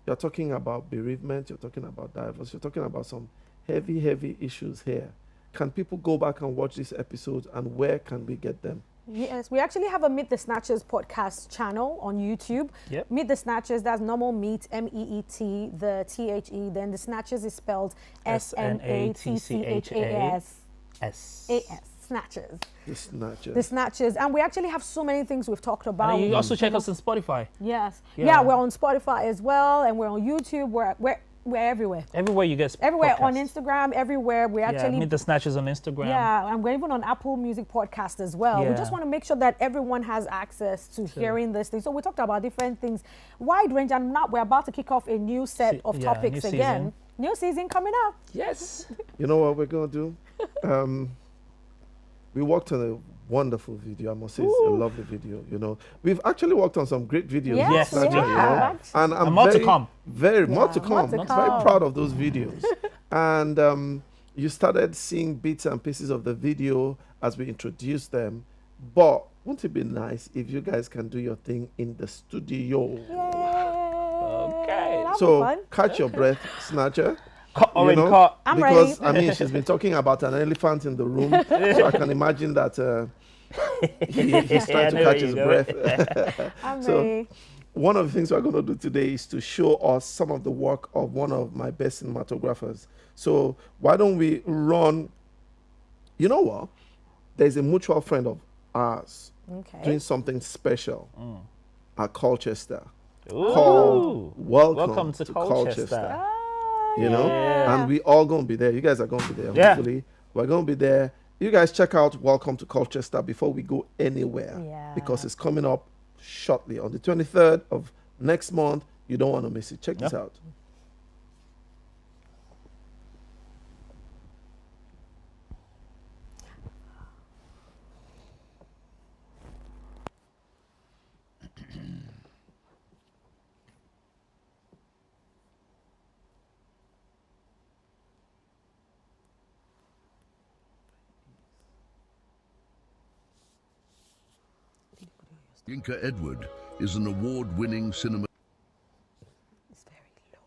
you're talking about bereavement, you're talking about divorce, you're talking about some heavy issues here. Can people go back and watch these episodes, and where can we get them? Yes, we actually have a Meet the Snatchers podcast channel on YouTube. Yep. Meet the Snatchers, that's normal meet, MEET, the THE, then the Snatchers is spelled SNATCHAS. AS. Snatchers. The Snatchers. The Snatchers. And we actually have so many things we've talked about. And you also check us on Spotify. Yes. Yeah. Yeah, we're on Spotify as well, and we're on YouTube. We're everywhere. Everywhere you get Everywhere podcasts. on Instagram, everywhere. We actually Meet the Snatchers on Instagram. Yeah, and we're even on Apple Music Podcast as well. We Yeah. just want to make sure that everyone has access to hearing this thing. So we talked about different things, wide range, and now we're about to kick off a new set of topics new again. season. New season coming up. Yes. You know what we're going to do? We worked on a wonderful video. I must say, it's a lovely video. We've actually worked on some great videos. Yes, we have. And I'm more to very, come. more to come. to I'm come. very proud of those videos. And you started seeing bits and pieces of the video as we introduced them. But wouldn't it be nice if you guys can do your thing in the studio? Okay. That'll be So fun. catch your breath, Snatcher. Already caught. I'm Because ready. she's been talking about an elephant in the room, so I can imagine that he's trying to catch his breath. I'm So, ready. one of the things we're going to do today is to show us some of the work of one of my best cinematographers. So why don't we run? You know what? There's a mutual friend of ours Okay. doing something special at Colchester Ooh. called Welcome to to Colchester. You know, Yeah. and we all gonna be there. You guys are gonna be there. Yeah. Hopefully, we're gonna be there. You guys check out Welcome to Colchester before we go anywhere, Yeah. because it's coming up shortly on the 23rd of next month. You don't want to miss it. Check this out. Yinka Edward is an award-winning cinema. It's very low.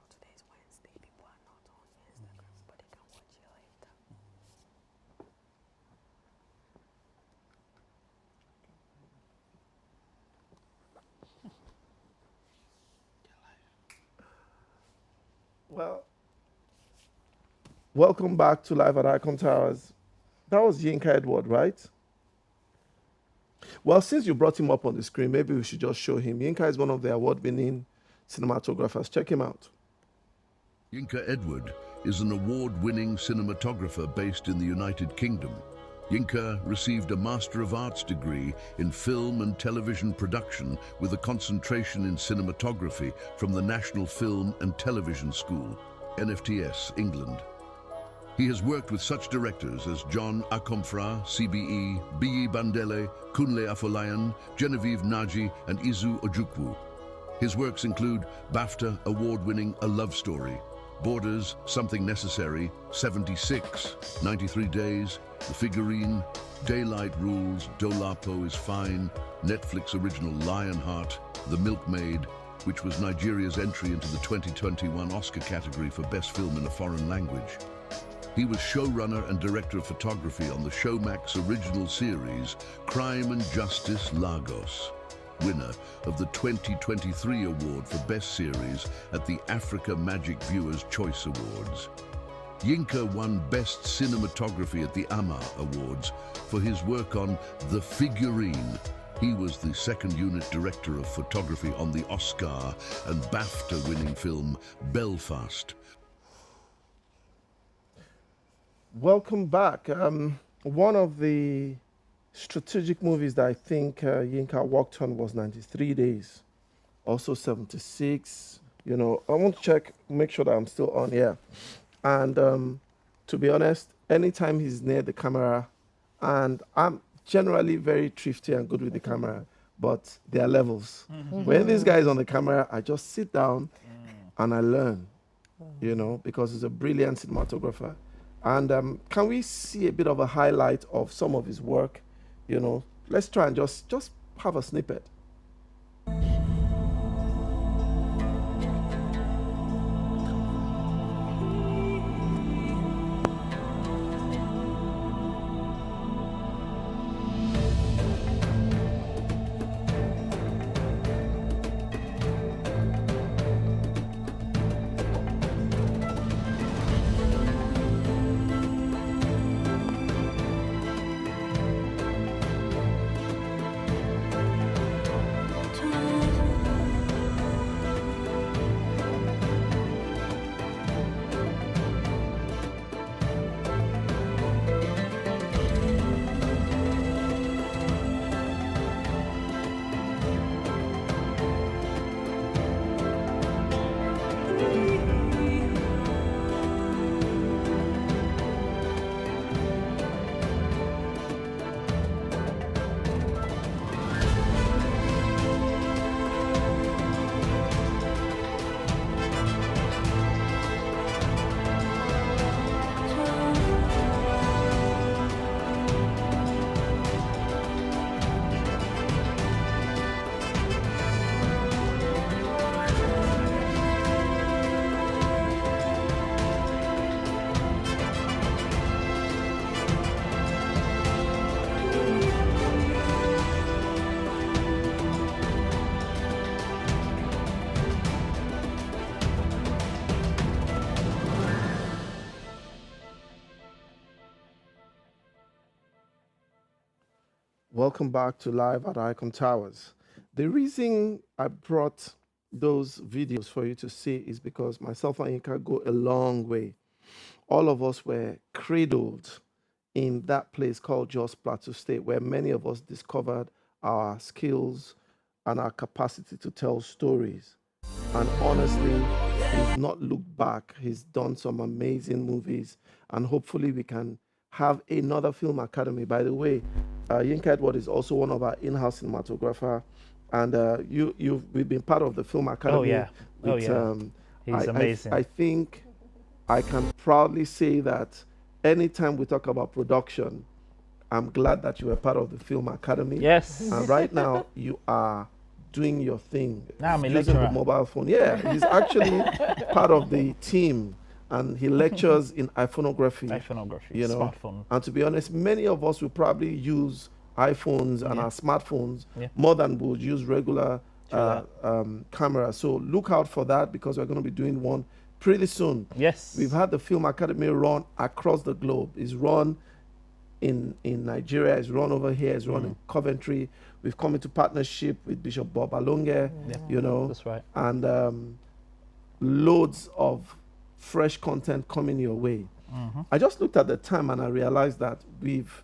Today's Wednesday. People are not on Instagram, but they can watch it later. Well, welcome back to Live at Icontowers. That was Yinka Edward, right? Well, since you brought him up on the screen, maybe we should just show him. Yinka is one of the award-winning cinematographers. Check him out. Yinka Edward is an award-winning cinematographer based in the United Kingdom. Yinka received a Master of Arts degree in film and television production with a concentration in cinematography from the National Film and Television School. NFTS, England. He has worked with such directors as John Akomfra, CBE, B.E. Bandele, Kunle Afolayan, Genevieve Naji, and Izu Ojukwu. His works include BAFTA award-winning A Love Story, Borders, Something Necessary, 76, 93 Days, The Figurine, Daylight Rules, Dolapo is Fine, Netflix original Lionheart, The Milkmaid, which was Nigeria's entry into the 2021 Oscar category for Best Film in a Foreign Language. He was showrunner and director of photography on the Showmax original series Crime and Justice Lagos, winner of the 2023 award for Best Series at the Africa Magic Viewers' Choice Awards. Yinka won Best Cinematography at the AMA Awards for his work on The Figurine. He was the second unit director of photography on the Oscar and BAFTA-winning film Belfast. Welcome back. One of the strategic movies that I think Yinka worked on was 93 Days, also 76. You know, I want to check, make sure that I'm still on here. And to be honest, anytime he's near the camera, and I'm generally very thrifty and good with the camera, but there are levels. When this guy is on the camera, I just sit down and I learn, you know, because he's a brilliant cinematographer. And can we see a bit of a highlight of some of his work? You know, let's try and just have a snippet. Welcome back to Live at Icontowers. The reason I brought those videos for you to see is because myself and Yinka go a long way. All of us were cradled in that place called Jos Plateau State, where many of us discovered our skills and our capacity to tell stories. And honestly, he's not looked back. He's done some amazing movies, and hopefully we can have another film academy. By the way, Yinka Edward is also one of our in-house cinematographer, and we've been part of the film academy. He's amazing. I think I can proudly say that anytime we talk about production, I'm glad that you were part of the film academy. Yes. And right now you are doing your thing. Now I'm a using lecturer. the mobile phone. Yeah, he's actually part of the team, and he lectures in iPhonography. You know, smartphone. and to be honest, many of us will probably use iPhones and our smartphones more than we'll use regular camera. So look out for that, because we're going to be doing one pretty soon. Yes. We've had the Film Academy run across the globe. It's run in Nigeria, it's run over here, it's run in Coventry. We've come into partnership with Bishop Bob Alonge, you know. That's right. And loads of fresh content coming your way. I just looked at the time and I realized that we've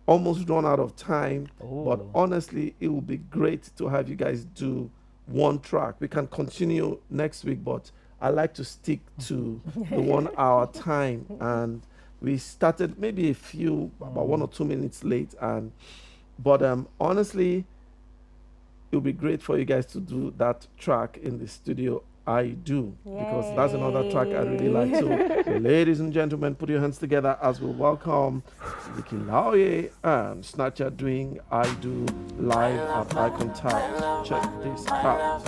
almost run out of time. But honestly, it would be great to have you guys do one track. We can continue next week, but I like to stick to the 1 hour time, and we started maybe about 1 or 2 minutes late, but honestly, it would be great for you guys to do that track in the studio. I do, because that's another track I really like. So, ladies and gentlemen, put your hands together as we welcome Nikki Laoye and Snatcher doing I Do live at Icontowers. Check this out.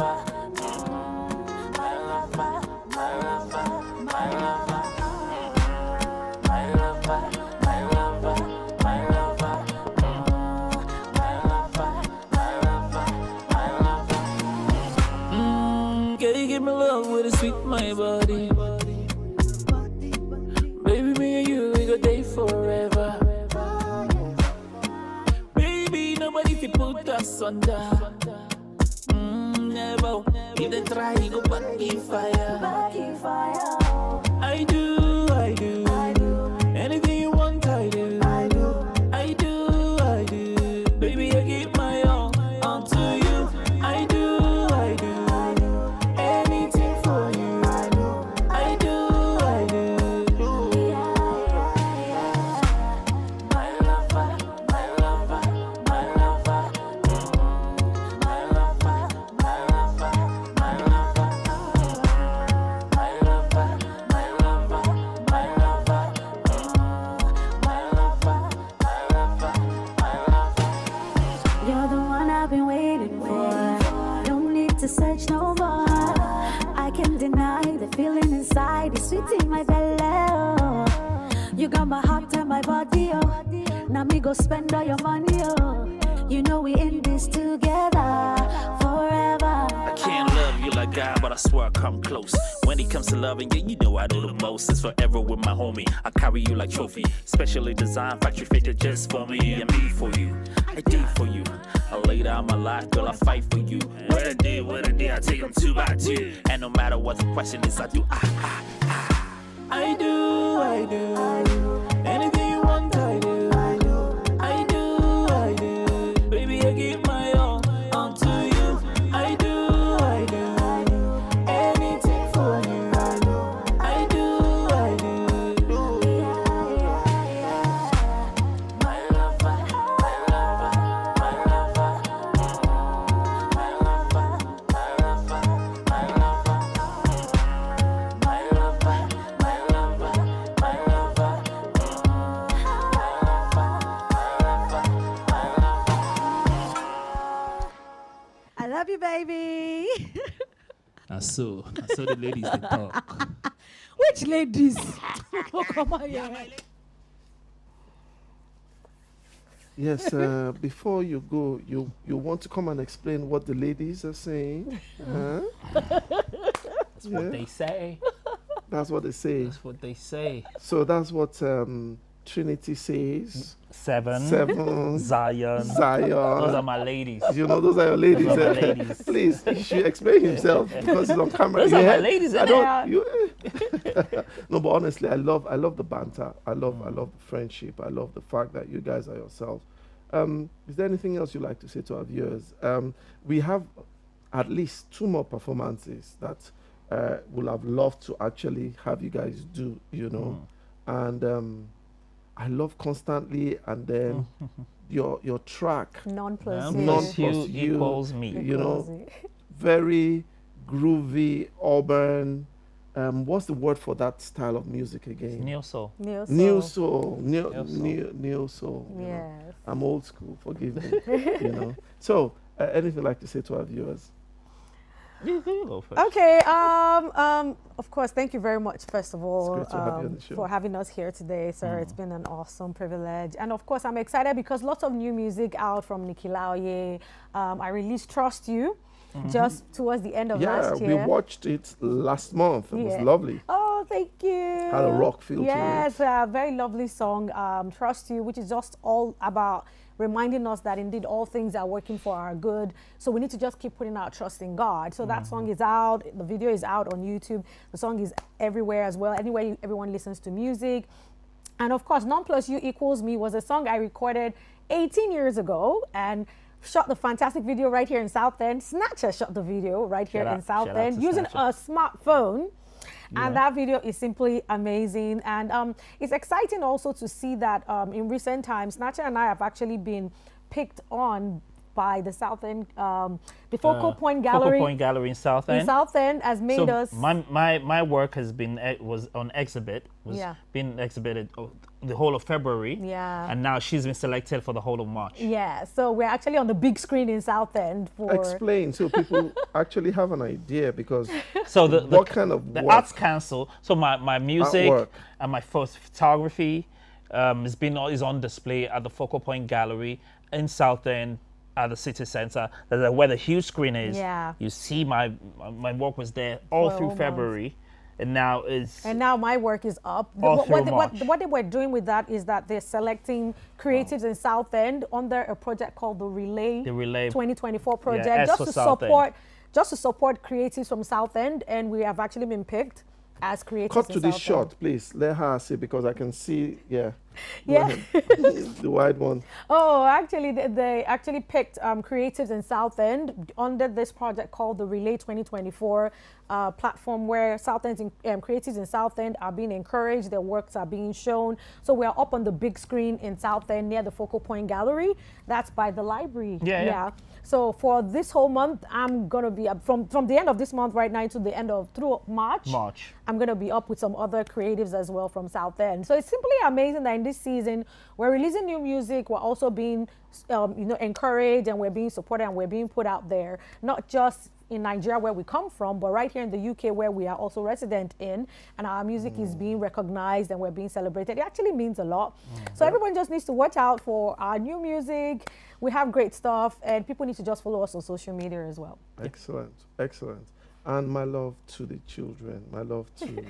Girl, you give me love with a sweet my body. Baby, me and you, we go day forever. Baby, nobody can put us under. Never. If they try, you go back in fire. I do. Anything you want, I do. I do. Baby, I give my all to you. I do. Anything for you. I do. My lover. You're the one I've been waiting for. Don't need to search no more. I can't deny the feeling inside. It's sweet in my belly. Oh. You got my heart and my body. Oh. Now me go spend all your money. Oh. You know we in this together forever. I can't love you like God, but I swear I come close. When it comes to loving you, you know I do the most. It's forever with my homie. I carry you like trophy. Specially designed, factory fitted just for me and me for you. I did for you. I laid out my life, girl, I fight for you. What a day, I take them 2 by 2. And no matter what the question is, I do. I do. Anything you want, I do. I do. Baby, I give my all to you. I do. Anything for you. I do. My lover. I love you, baby. I saw the ladies they talk. Which ladies? Oh, come on, yeah. Yes, before you go, you want to come and explain what the ladies are saying? Huh? That's what they say. That's what they say. That's what they say. So that's what Trinity says. Seven. Zion. Those are my ladies. You know, those are your ladies. Those are my ladies. Please, he should explain himself because he's on camera. Those are my ladies. I don't. No, but honestly, I love the banter. I love the friendship. I love the fact that you guys are yourselves. Is there anything else you'd like to say to our viewers? We have at least 2 more performances that we'll have loved to actually have you guys do. You know, and I love Constantly, and then your track Non plus you equals me. You know, very groovy, urban. What's the word for that style of music again? Neo soul. Neo soul. Neo soul. Yes. I'm old school. Forgive me. You know. So, anything you'd like to say to our viewers? Okay. Of course, thank you very much, first of all, It's great to have you on the show. for having us here today, sir. It's been an awesome privilege. And of course, I'm excited because lots of new music out from Nikki Laoye. I released Trust You just towards the end of last year. Yeah, we watched it last month. It was lovely. Oh, thank you. Had a rock feel to it. Yes, a very lovely song, Trust You, which is just all about reminding us that indeed all things are working for our good. So we need to just keep putting our trust in God. So that song is out. The video is out on YouTube. The song is everywhere as well. Anywhere everyone listens to music. And of course, Non Plus You Equals Me was a song I recorded 18 years ago. And shot the fantastic video right here in Southend. Snatcher shot the video right here in Southend using a smartphone. And that video is simply amazing. And it's exciting also to see that in recent times, Snatcher and I have actually been picked on by the Southend, the Focal Point Gallery. Focal Point Gallery in Southend. In Southend has made us. My work was on exhibit. Being exhibited the whole of February. Yeah. And now she's been selected for the whole of March. Yeah. So we're actually on the big screen in Southend for. Explain so people actually have an idea, because so what kind of the work? Arts Council. So my music Artwork. and my photography is on display at the Focal Point Gallery in Southend at the city center. That's where the huge screen is. Yeah. You see my work was there all through February. And now my work is up. All through March. What they were doing with that is that they're selecting creatives in Southend under a project called the Relay 2024 project, just to support creatives from Southend, and we have actually been picked as creatives. Cut to this Southend. shot, please. Let her see, because I can see. Yeah. Yeah. The wide one. Oh, actually, they actually picked creatives in Southend under this project called the Relay 2024 platform, where creatives in Southend are being encouraged, their works are being shown. So we're up on the big screen in Southend near the Focal Point Gallery. That's by the library. Yeah. So for this whole month, I'm gonna be up from the end of this month right now to the end of through March. I'm gonna be up with some other creatives as well from Southend. So it's simply amazing that in this season we're releasing new music. We're also being encouraged, and we're being supported, and we're being put out there, not just in Nigeria where we come from, but right here in the UK where we are also resident in, and our music is being recognized and we're being celebrated. It actually means a lot. So everyone just needs to watch out for our new music. We have great stuff, and people need to just follow us on social media as well. Excellent, excellent. And my love to the children, my love to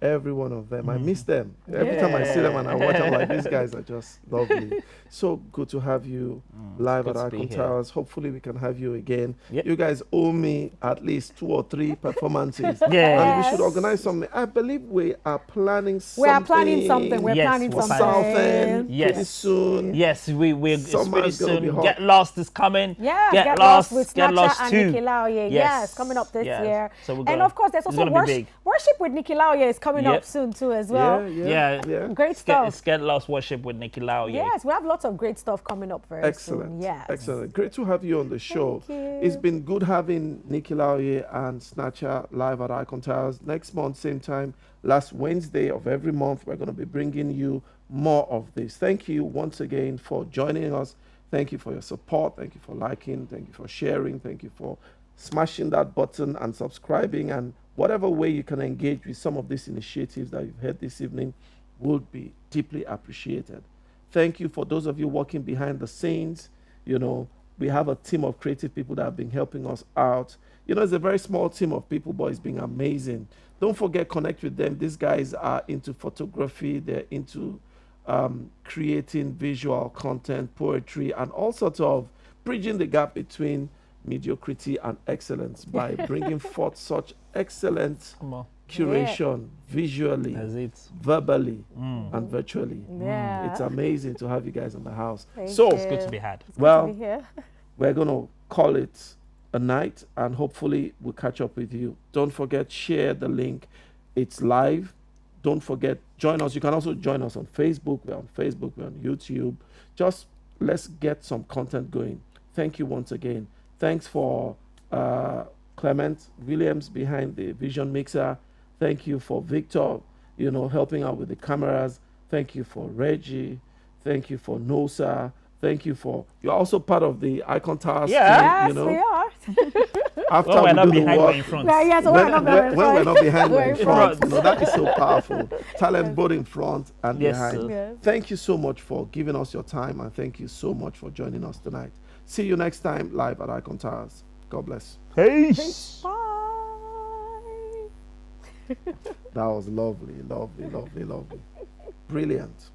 every one of them. I miss them. Every time I see them and I watch them, like, these guys are just lovely. So good to have you live at Icontowers. Hopefully we can have you again. You guys owe me at least 2 or 3 performances. And we should organize something. I believe we are planning something. We are planning something. We're planning for something. Southend pretty soon. Yes, we're pretty soon. Be hot. Get Lost is coming. Yeah, Get Lost with Get Snatcher Lost and 2. Nikki Lauye. Yes, coming up this year. So and of course, there's also Worship with Nikki Lauye is coming up soon too as well. Yeah. Great stuff. It's Get Lost Worship with Nikki Lauye. Yes, we have lots of great stuff coming up very soon. Yes. Excellent. Great to have you on the show. It's been good having Nikki Lauye and Snatcher live at Icontowers. Next month, same time, last Wednesday of every month, we're going to be bringing you more of this. Thank you once again for joining us. Thank you for your support. Thank you for liking. Thank you for sharing. Thank you for smashing that button and subscribing, and whatever way you can engage with some of these initiatives that you've heard this evening would be deeply appreciated. Thank you for those of you working behind the scenes. We have a team of creative people that have been helping us out. It's a very small team of people, but it's been amazing. Don't forget, connect with them. These guys are into photography. They're into creating visual content, poetry, and all sorts of bridging the gap between mediocrity and excellence by bringing forth such excellent curation visually, verbally, and virtually. It's amazing to have you guys in the house. It's good to be had. Well, we're going to call it a night, and hopefully we'll catch up with you. Don't forget, share the link. It's live. Don't forget, join us. You can also join us on Facebook. We're on Facebook. We're on YouTube. Just let's get some content going. Thank you once again. Thanks for Clement Williams behind the vision mixer. Thank you for Victor, helping out with the cameras. Thank you for Reggie. Thank you for Nosa. Thank you for, you're also part of the Icontowers team. Yes, we are. After we're not do behind, the work, we're in front. When we're not behind, we're in front. That is so powerful. Talent both in front and behind. Yes. Thank you so much for giving us your time, and thank you so much for joining us tonight. See you next time live at Icontowers. God bless. Peace. Bye. That was lovely, lovely, lovely, lovely. Brilliant.